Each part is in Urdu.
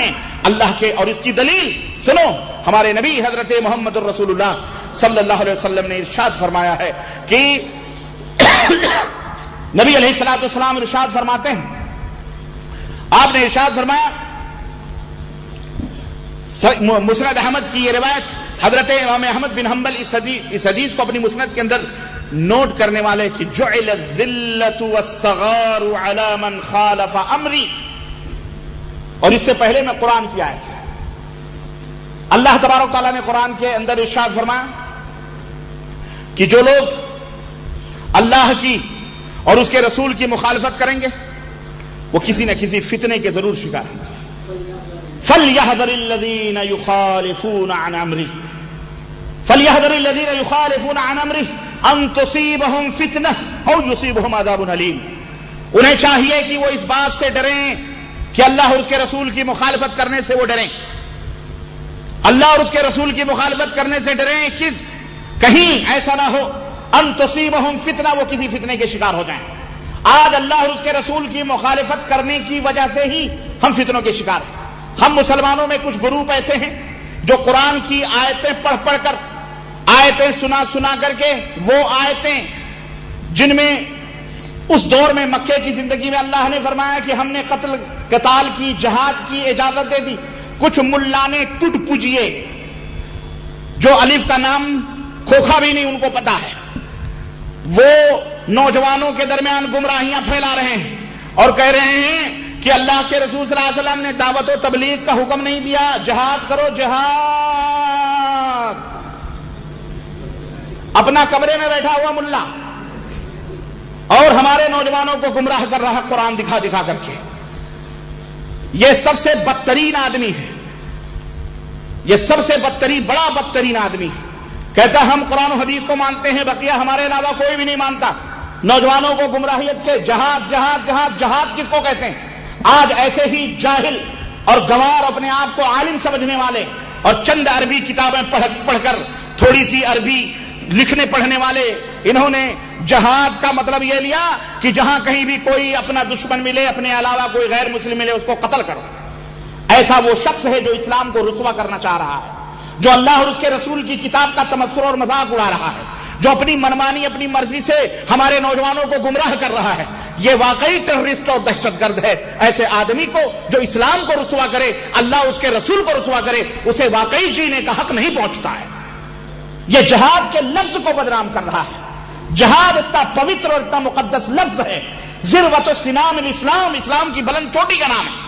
ہیں اللہ کے. اور اس کی دلیل سنو، ہمارے نبی حضرت محمد الرسول اللہ صلی اللہ علیہ وسلم نے ارشاد فرمایا ہے کہ نبی علیہ الصلوۃ والسلام ارشاد فرماتے ہیں، آپ نے ارشاد فرمایا، مسند احمد کی یہ روایت، حضرت امام احمد بن حنبل اس حدیث کو اپنی مسند کے اندر نوٹ کرنے والے کہ جعل الذلۃ والصغار علی من خالف امری. اور اس سے پہلے میں قرآن کی آیت ہے، اللہ تبارک تعالیٰ نے قرآن کے اندر ارشاد فرمایا کہ جو لوگ اللہ کی اور اس کے رسول کی مخالفت کریں گے وہ کسی نہ کسی فتنے کے ضرور شکار ہیں. فَلْيَحْذَرِ الَّذِينَ يُخَالِفُونَ عَنْ أَمْرِهِ أَن تُصِيبَهُمْ فِتْنَةٌ أَوْ يُصِيبَهُمْ عَذَابٌ أَلِيمٌ. انہیں چاہیے کہ وہ اس بات سے ڈریں کہ اللہ اور اس کے رسول کی مخالفت کرنے سے وہ ڈریں، اللہ اور اس کے رسول کی مخالفت کرنے سے ڈریں کہ کہیں ایسا نہ ہو ان تصیبہم فتنہ، وہ کسی فتنے کے شکار ہو جائیں. آج اللہ اور اس کے رسول کی مخالفت کرنے کی وجہ سے ہی ہم فتنوں کے شکار ہیں. ہم مسلمانوں میں کچھ گروپ ایسے ہیں جو قرآن کی آیتیں پڑھ کر، آیتیں سنا کر کے، وہ آیتیں جن میں اس دور میں مکے کی زندگی میں اللہ نے فرمایا کہ ہم نے قتال کی، جہاد کی اجازت دے دی، کچھ ملانے ٹوٹ پجیے جو الف کا نام کھوکھا بھی نہیں ان کو پتا ہے، وہ نوجوانوں کے درمیان گمراہیاں پھیلا رہے ہیں اور کہہ رہے ہیں کہ اللہ کے رسول صلی اللہ علیہ وسلم نے دعوت و تبلیغ کا حکم نہیں دیا، جہاد کرو جہاد. اپنا کمرے میں بیٹھا ہوا ملا اور ہمارے نوجوانوں کو گمراہ کر رہا قرآن دکھا دکھا کر کے. یہ سب سے بدترین آدمی ہے، یہ سب سے بدترین، بڑا بدترین آدمی ہے. کہتا ہم قرآن و حدیث کو مانتے ہیں، بقیہ ہمارے علاوہ کوئی بھی نہیں مانتا. نوجوانوں کو گمراہیت کے جہاد جہاد جہاد جہاد کس کو کہتے ہیں؟ آج ایسے ہی جاہل اور گنوار اپنے آپ کو عالم سمجھنے والے اور چند عربی کتابیں پڑھ کر تھوڑی سی عربی لکھنے پڑھنے والے، انہوں نے جہاد کا مطلب یہ لیا کہ جہاں کہیں بھی کوئی اپنا دشمن ملے، اپنے علاوہ کوئی غیر مسلم ملے، اس کو قتل کرو. ایسا وہ شخص ہے جو اسلام کو رسوا کرنا چاہ رہا ہے، جو اللہ اور اس کے رسول کی کتاب کا تمسخر اور مذاق اڑا رہا ہے، جو اپنی منمانی اپنی مرضی سے ہمارے نوجوانوں کو گمراہ کر رہا ہے. یہ واقعی ٹیررسٹ اور دہشت گرد ہے. ایسے آدمی کو جو اسلام کو رسوا کرے، اللہ اس کے رسول کو رسوا کرے، اسے واقعی جینے کا حق نہیں پہنچتا ہے. یہ جہاد کے لفظ کو بدنام کر رہا ہے. جہاد اتنا پوتر اور اتنا مقدس لفظ ہے، ذروۃ السنام الاسلام، اسلام کی بلند چوٹی کا نام ہے.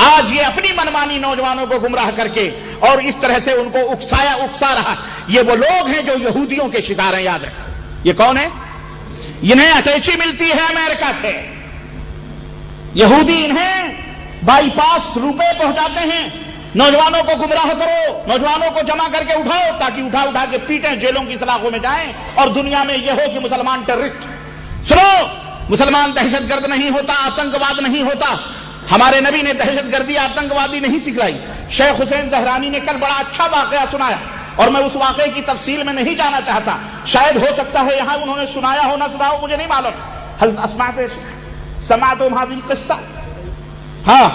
آج یہ اپنی منمانی نوجوانوں کو گمراہ کر کے اور اس طرح سے ان کو اکسا رہا. یہ وہ لوگ ہیں جو یہودیوں کے شکار ہیں. یاد رکھو یہ کون ہے؟ انہیں اٹیچی ملتی ہے امریکہ سے. یہودی انہیں بائی پاس روپے پہنچاتے ہیں، نوجوانوں کو گمراہ کرو، نوجوانوں کو جمع کر کے اٹھاؤ تاکہ اٹھا کے پیٹیں، جیلوں کی سلاخوں میں جائیں اور دنیا میں یہ ہو کہ مسلمان ٹیررسٹ. سنو، مسلمان دہشت گرد نہیں ہوتا، آتنکواد نہیں ہوتا. ہمارے نبی نے دہشت گردی آتنکوادی نہیں سکھلائی. شیخ حسین زہرانی نے کل بڑا اچھا واقعہ سنایا اور میں اس واقعے کی تفصیل میں نہیں جانا چاہتا. شاید ہو سکتا ہے یہاں انہوں نے سنایا ہو نہ سنا ہو، مجھے نہیں معلوم. سمعتم هذه القصہ؟ ہاں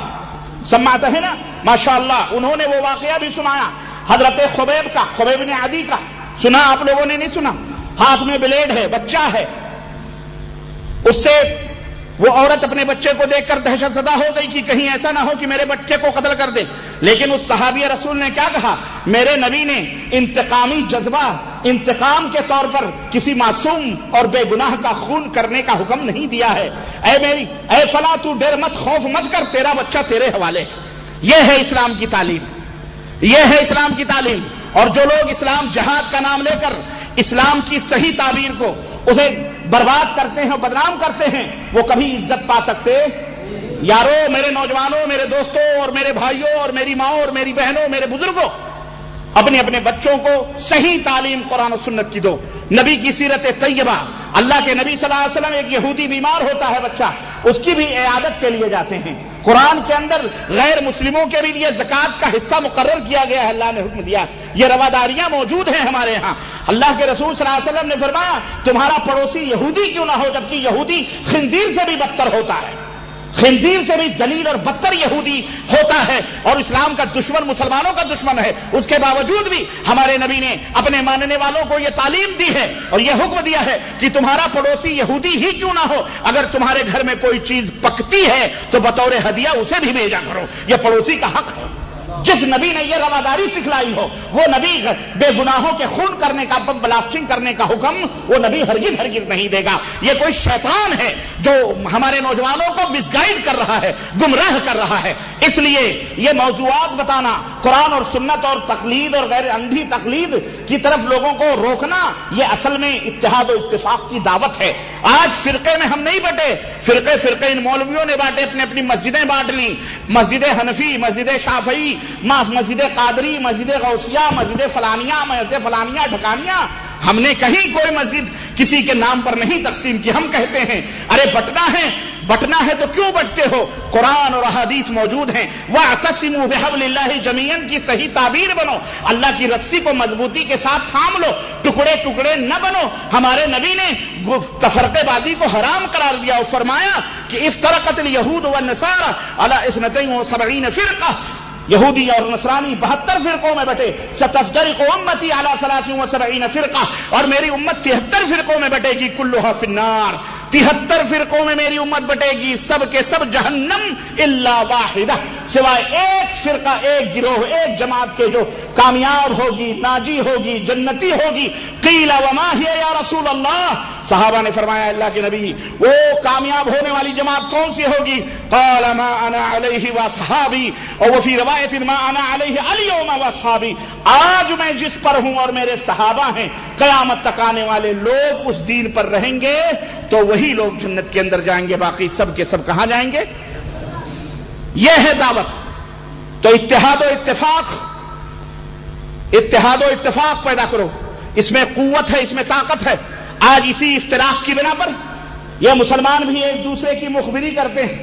سمعت ہے نا، ماشاءاللہ. انہوں نے وہ واقعہ بھی سنایا حضرت خبیب کا، خبیب بن عدی کا. سنا آپ لوگوں نے؟ نہیں سنا. ہاتھ میں بلیڈ ہے، بچہ ہے. اس سے وہ عورت اپنے بچے کو دیکھ کر دہشت زدہ ہو گئی کہ کہیں ایسا نہ ہو کہ میرے بچے کو قتل کر دے. لیکن اس صحابی رسول نے کیا کہا؟ میرے نبی نے انتقامی جذبہ، انتقام کے طور پر کسی معصوم اور بے گناہ کا خون کرنے کا حکم نہیں دیا ہے. اے فلاں تو ڈر مت، خوف مت کر، تیرا بچہ تیرے حوالے. یہ ہے اسلام کی تعلیم، یہ ہے اسلام کی تعلیم. اور جو لوگ اسلام جہاد کا نام لے کر اسلام کی صحیح تعبیر کو اسے برباد کرتے ہیں اور بدنام کرتے ہیں، وہ کبھی عزت پا سکتے؟ یارو، میرے نوجوانوں، میرے دوستوں اور میرے بھائیوں اور میری ماں اور میری بہنوں، میرے بزرگوں، اپنے اپنے بچوں کو صحیح تعلیم قرآن و سنت کی دو. نبی کی سیرت طیبہ، اللہ کے نبی صلی اللہ علیہ وسلم، ایک یہودی بیمار ہوتا ہے بچہ، اس کی بھی عیادت کے لیے جاتے ہیں. قرآن کے اندر غیر مسلموں کے بھی لیے زکوٰۃ کا حصہ مقرر کیا گیا ہے، اللہ نے حکم دیا. یہ رواداریاں موجود ہیں ہمارے ہاں. اللہ کے رسول صلی اللہ علیہ وسلم نے فرمایا تمہارا پڑوسی یہودی کیوں نہ ہو، جبکہ یہودی خنزیر سے بھی بدتر ہوتا ہے. خنزیر سے بھی ذلیل اور بدتر یہودی ہوتا ہے اور اسلام کا دشمن مسلمانوں کا دشمن ہے، اس کے باوجود بھی ہمارے نبی نے اپنے ماننے والوں کو یہ تعلیم دی ہے اور یہ حکم دیا ہے کہ تمہارا پڑوسی یہودی ہی کیوں نہ ہو، اگر تمہارے گھر میں کوئی چیز پکتی ہے تو بطور ہدیہ اسے بھی بھیجا کرو، یہ پڑوسی کا حق ہے۔ جس نبی نے یہ رواداری سکھلائی ہو وہ نبی بے گناہوں کے خون کرنے کا، بم بلاسٹنگ کرنے کا حکم وہ نبی ہرگز ہرگز نہیں دے گا۔ یہ کوئی شیطان ہے جو ہمارے نوجوانوں کو مس گائیڈ کر رہا ہے، گمراہ کر رہا ہے۔ اس لیے یہ موضوعات بتانا، قرآن اور سنت اور تقلید اور غیر اندھی تقلید کی طرف لوگوں کو روکنا، یہ اصل میں اتحاد و اتفاق کی دعوت ہے۔ آج فرقے میں ہم نہیں بٹے، فرقے ان مولویوں نے بانٹے، اپنی مسجدیں بانٹ لی، مسجد حنفی، مسجد شافعی، مسجد قادری، مسجد غوثیہ، مسجد فلانیہ ڈھکانیاں۔ ہم نے کہیں کوئی مسجد کسی کے نام پر نہیں تقسیم کی۔ ہم کہتے ہیں ارے بٹنا ہے تو کیوں بٹتے ہو؟ قرآن اور احادیث موجود ہیں۔ وَاعْتَصِمُوا بِحَبْلِ اللَّهِ جَمِيعًا کی صحیح تعبیر بنو، اللہ کی رسی کو مضبوطی کے ساتھ تھام لو، ٹکڑے ٹکڑے نہ بنو۔ ہمارے نبی نے تفرقے بازی کو حرام قرار دیا اور فرمایا کہ افترقت اليهود والنصارى على 72 فرقہ، یہودی اور نصرانی 72 فرقوں میں بٹے۔ ستفترق امتی علی 73 فرقہ، اور میری امت 73 فرقوں میں بٹے گی، کلھا فی النار، 73 فرقوں میں میری امت بٹے گی، سب کے سب جہنم الا واحدہ، سوائے ایک فرقہ، ایک گروہ، ایک جماعت کے جو کامیاب ہوگی، ناجی ہوگی، جنتی ہوگی۔ قیل وما ہی یا رسول اللہ، صحابہ نے فرمایا اللہ کے نبی وہ کامیاب ہونے والی جماعت کون سی ہوگی؟ قال ما انا علیہ واصحابی، اور وہ فی روایت ما انا علیہ الیوم واصحابی، آج میں جس پر ہوں اور میرے صحابہ ہیں، قیامت تک آنے والے لوگ اس دین پر رہیں گے تو وہی لوگ جنت کے اندر جائیں گے، باقی سب کے سب کہاں جائیں گے؟ یہ ہے دعوت۔ تو اتحاد و اتفاق پیدا کرو، اس میں قوت ہے، اس میں طاقت ہے۔ آج اسی افتراق کی بنا پر یہ مسلمان بھی ایک دوسرے کی مخبری کرتے ہیں،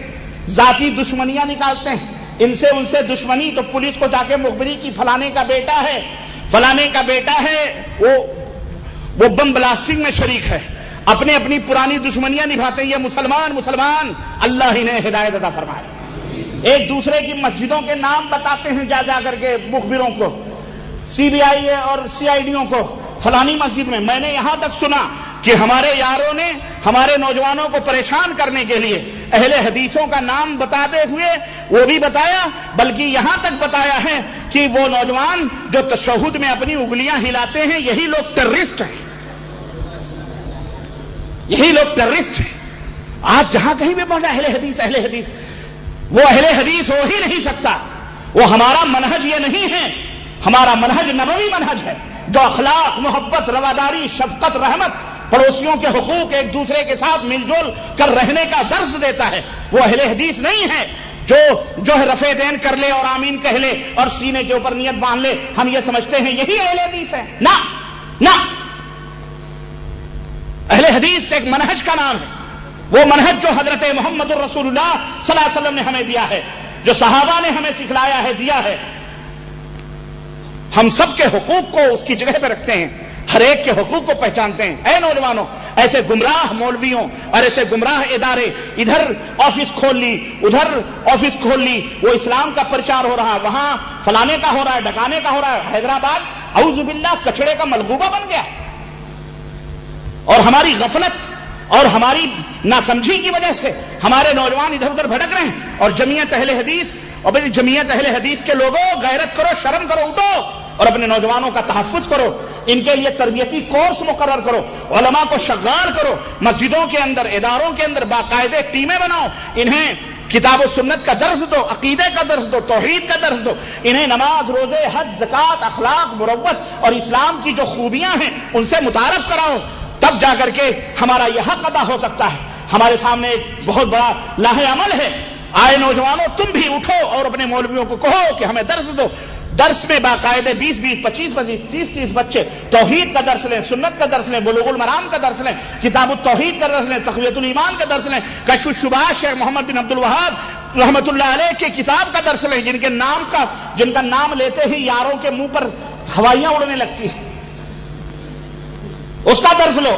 ذاتی دشمنیاں نکالتے ہیں، ان سے دشمنی، تو پولیس کو جا کے مخبری کی فلانے کا بیٹا ہے وہ بم بلاسٹنگ میں شریک ہے، اپنی پرانی دشمنیاں نبھاتے ہیں۔ یہ مسلمان اللہ ہی نے ہدایت عطا فرمائے۔ ایک دوسرے کی مسجدوں کے نام بتاتے ہیں جا کر کے مخبروں کو، سی بی آئی اور سی آئی ڈیوں کو، فلانی مسجد میں۔ میں نے یہاں تک سنا کہ ہمارے یاروں نے ہمارے نوجوانوں کو پریشان کرنے کے لیے اہل حدیثوں کا نام بتاتے ہوئے وہ بھی بتایا، بلکہ یہاں تک بتایا ہے کہ وہ نوجوان جو تشہد میں اپنی انگلیاں ہلاتے ہیں یہی لوگ ٹیررسٹ ہیں، یہی لوگ ٹیررسٹ ہیں۔ آج جہاں کہیں بھی پہنچا اہل حدیث، وہ اہل حدیث ہو ہی نہیں سکتا، وہ ہمارا منہج یہ نہیں ہے۔ ہمارا منہج نبوی منہج ہے جو اخلاق، محبت، رواداری، شفقت، رحمت، پڑوسیوں کے حقوق، ایک دوسرے کے ساتھ مل جل کر رہنے کا درس دیتا ہے۔ وہ اہل حدیث نہیں ہے جو ہے رفع دین کر لے اور آمین کہہ لے اور سینے کے اوپر نیت باندھ لے، ہم یہ سمجھتے ہیں یہی اہل حدیث ہے۔ نہ، اہل حدیث ایک منہج کا نام ہے، وہ منہج جو حضرت محمد الرسول اللہ صلی اللہ علیہ وسلم نے ہمیں دیا ہے، جو صحابہ نے ہمیں سکھلایا ہے، دیا ہے۔ ہم سب کے حقوق کو اس کی جگہ پہ رکھتے ہیں، ہر ایک کے حقوق کو پہچانتے ہیں۔ اے نوجوانوں، ایسے گمراہ مولویوں اور ایسے گمراہ ادارے، ادھر آفس کھول لی، ادھر آفس کھول لی، وہ اسلام کا پرچار ہو رہا ہے، وہاں فلانے کا ہو رہا ہے، ڈکانے کا ہو رہا ہے۔ حیدرآباد اعوذ باللہ کچڑے کا ملغوبہ بن گیا، اور ہماری غفلت اور ہماری ناسمجھی کی وجہ سے ہمارے نوجوان ادھر ادھر بھٹک رہے ہیں۔ اور جمعیت اہل حدیث، اور بھئی جمعیت اہل حدیث کے لوگوں، غیرت کرو، شرم کرو، اٹھو اور اپنے نوجوانوں کا تحفظ کرو، ان کے لیے تربیتی کورس مقرر کرو، علماء کو شغال کرو، مسجدوں کے اندر، اداروں کے اندر باقاعدہ ٹیمیں بناؤ، انہیں کتاب و سنت کا درس دو، عقیدے کا درس دو، توحید کا درس دو، انہیں نماز، روزے، حج، زکوٰۃ، اخلاق، مروت اور اسلام کی جو خوبیاں ہیں ان سے متعارف کراؤ، تب جا کر کے ہمارا یہ حق ادا ہو سکتا ہے۔ ہمارے سامنے ایک بہت بڑا لاہ عمل ہے۔ آئے نوجوانوں، تم بھی اٹھو اور اپنے مولویوں کو کہو کہ ہمیں درس دو۔ درس میں باقاعدہ 20 25 30 بچے توحید کا درس لیں، سنت کا درس لیں، بلوغ المرام کا درس لیں، کتاب التوحید کا درس لیں، تقویۃ الایمان کا درس لیں، کشف الشبہات شیخ محمد بن عبد الوہاب رحمۃ اللہ علیہ کے کتاب کا درس لیں، جن کا نام لیتے ہی یاروں کے منہ پر ہوائیاں اڑنے لگتی ہیں، اس کا درس لو۔